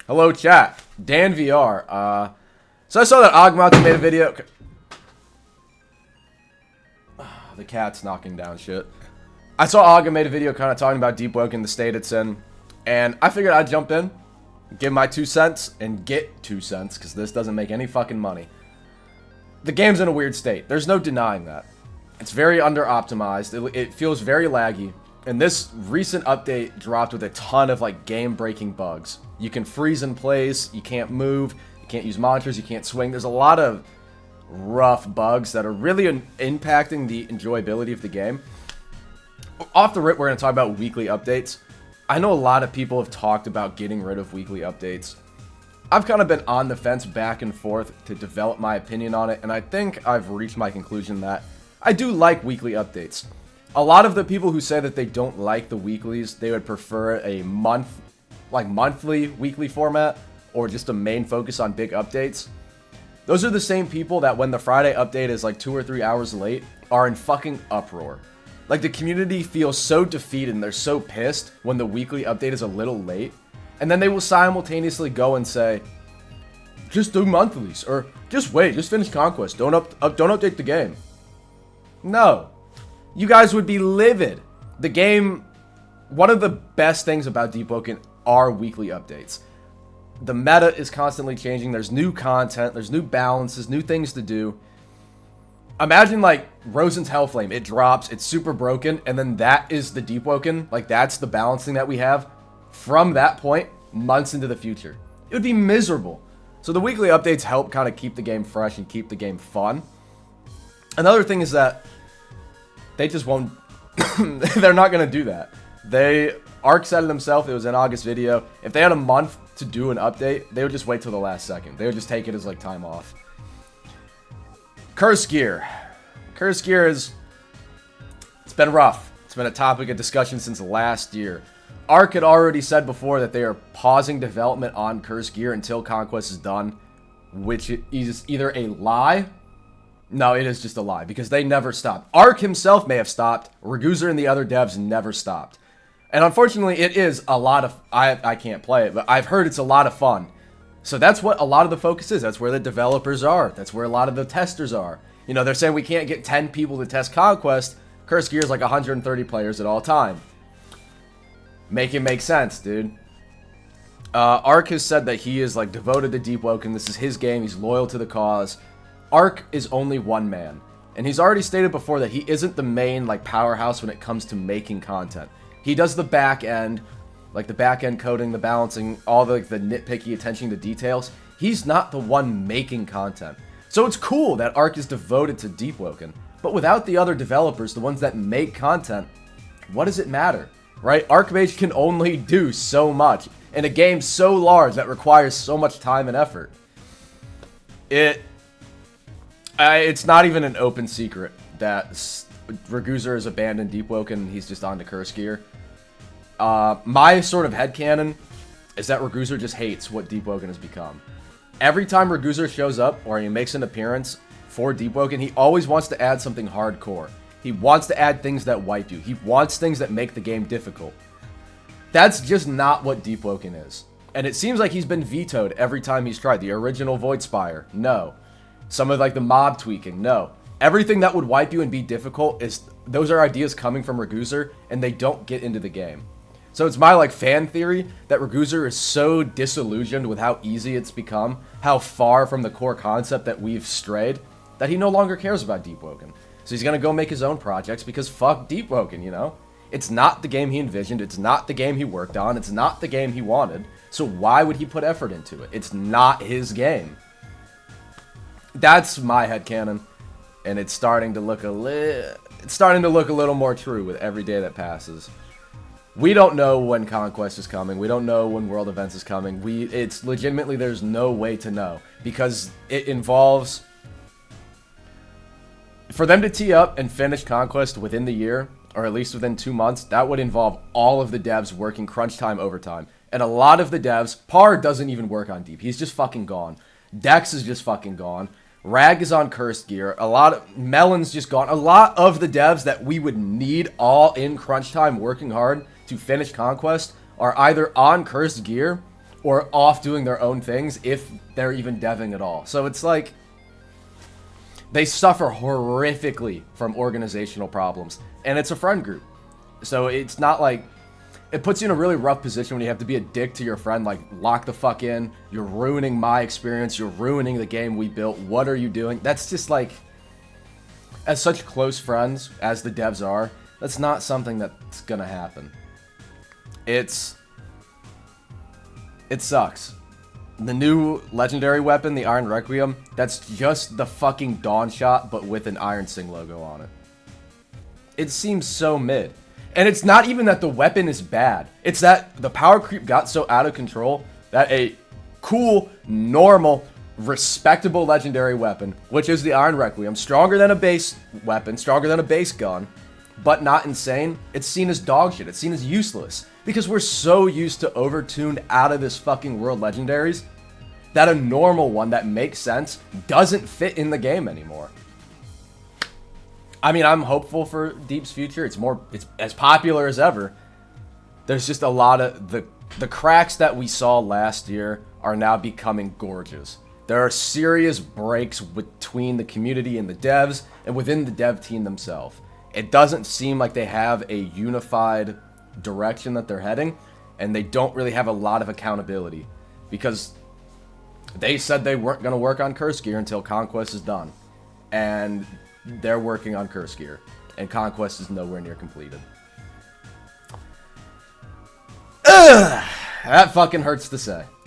Hello, chat. Dan VR. So I saw that Ogmonty made a video. The cat's knocking down shit. I saw Ogma made a video kind of talking about Deep Woken, the state it's in. And I figured I'd jump in, give my 2 cents, and get 2 cents, because this doesn't make any fucking money. The game's in a weird state. There's no denying that. It's very under-optimized. It feels very laggy. And this recent update dropped with a ton of, like, game-breaking bugs. You can freeze in place, you can't move, you can't use monitors, you can't swing. There's a lot of rough bugs that are really impacting the enjoyability of the game. Off the rip, we're going to talk about weekly updates. I know a lot of people have talked about getting rid of weekly updates. I've kind of been on the fence back and forth to develop my opinion on it, and I think I've reached my conclusion that I do like weekly updates. A lot of the people who say that they don't like the weeklies, they would prefer a monthly weekly format, or just a main focus on big updates. Those are the same people that when the Friday update is like 2 or 3 hours late, are in fucking uproar. Like, the community feels so defeated and they're so pissed when the weekly update is a little late. And then they will simultaneously go and say, just do monthlies, or just wait, just finish Conquest, don't update the game. No. You guys would be livid. The game, one of the best things about Deep Woken are weekly updates. The meta is constantly changing, there's new content, there's new balances, new things to do. Imagine, like, Rosen's Hellflame, it drops, it's super broken, and then that is the Deep Woken, like, that's the balancing that we have from that point, months into the future. It would be miserable. So the weekly updates help kind of keep the game fresh and keep the game fun. Another thing is that they just won't, they're not going to do that. Ark said it himself, it was an August video, if they had a month to do an update, they would just wait till the last second. They would just take it as, like, time off. Curse Gear. Curse Gear it's been rough. It's been a topic of discussion since last year. Ark had already said before that they are pausing development on Curse Gear until Conquest is done, which is either a lie. No, it is just a lie, because they never stopped. Ark himself may have stopped. Ragusa and the other devs never stopped. And unfortunately, it is a lot of... I can't play it, but I've heard it's a lot of fun. So that's what a lot of the focus is. That's where the developers are. That's where a lot of the testers are. You know, they're saying we can't get 10 people to test Conquest. Curse Gear is like 130 players at all time. Make it make sense, dude. Ark has said that he is, like, devoted to Deep Woken. This is his game. He's loyal to the cause. Ark is only one man. And he's already stated before that he isn't the main, like, powerhouse when it comes to making content. He does the back end, like the back end coding, the balancing, all the nitpicky attention to details. He's not the one making content. So it's cool that Ark is devoted to Deep Woken. But without the other developers, the ones that make content, what does it matter? Right? Archmage can only do so much in a game so large that requires so much time and effort. It's not even an open secret that Ragusa has abandoned Deep Woken and he's just on to Curse Gear. My sort of headcanon is that Ragusa just hates what Deep Woken has become. Every time Ragusa shows up, or he makes an appearance for Deep Woken, he always wants to add something hardcore. He wants to add things that wipe you. He wants things that make the game difficult. That's just not what Deep Woken is. And it seems like he's been vetoed every time he's tried. The original Void Spire, no. Some of, like, the mob tweaking, no. Everything that would wipe you and be difficult, those are ideas coming from Ragusa, and they don't get into the game. So it's my, like, fan theory that Ragusa is so disillusioned with how easy it's become, how far from the core concept that we've strayed, that he no longer cares about Deep Woken. So he's gonna go make his own projects because fuck Deep Woken, you know? It's not the game he envisioned, it's not the game he worked on, it's not the game he wanted, so why would he put effort into it? It's not his game. That's my headcanon, and it's starting to look a little more true with every day that passes. We don't know when Conquest is coming. We don't know when World Events is coming. It's legitimately, there's no way to know. Because it involves... For them to tee up and finish Conquest within the year, or at least within 2 months, that would involve all of the devs working crunch time overtime. And a lot of the devs, Par doesn't even work on Deep. He's just fucking gone. Dex is just fucking gone. Rag is on Cursed Gear. Melon's just gone. A lot of the devs that we would need all in crunch time working hard to finish Conquest are either on Cursed Gear or off doing their own things if they're even deving at all. So it's like they suffer horrifically from organizational problems, and it's a friend group. So it's not like it puts you in a really rough position when you have to be a dick to your friend, like, lock the fuck in, you're ruining my experience, you're ruining the game we built, what are you doing? That's just like, as such close friends as the devs are, that's not something that's gonna happen. It sucks. The new legendary weapon, the Iron Requiem, that's just the fucking Dawn Shot, but with an Ironsing logo on it. It seems so mid. And it's not even that the weapon is bad. It's that the power creep got so out of control that a cool, normal, respectable legendary weapon, which is the Iron Requiem, stronger than a base weapon, stronger than a base gun, but not insane, it's seen as dog shit. It's seen as useless. Because we're so used to overtuned, out of this fucking world legendaries that a normal one that makes sense doesn't fit in the game anymore. I mean, I'm hopeful for Deep's future. It's as popular as ever. There's just a lot of the cracks that we saw last year are now becoming gorgeous. There are serious breaks between the community and the devs and within the dev team themselves. It doesn't seem like they have a unified direction that they're heading, and they don't really have a lot of accountability because they said they weren't going to work on Curse Gear until Conquest is done, and they're working on Curse Gear, and Conquest is nowhere near completed. Ugh, that fucking hurts to say.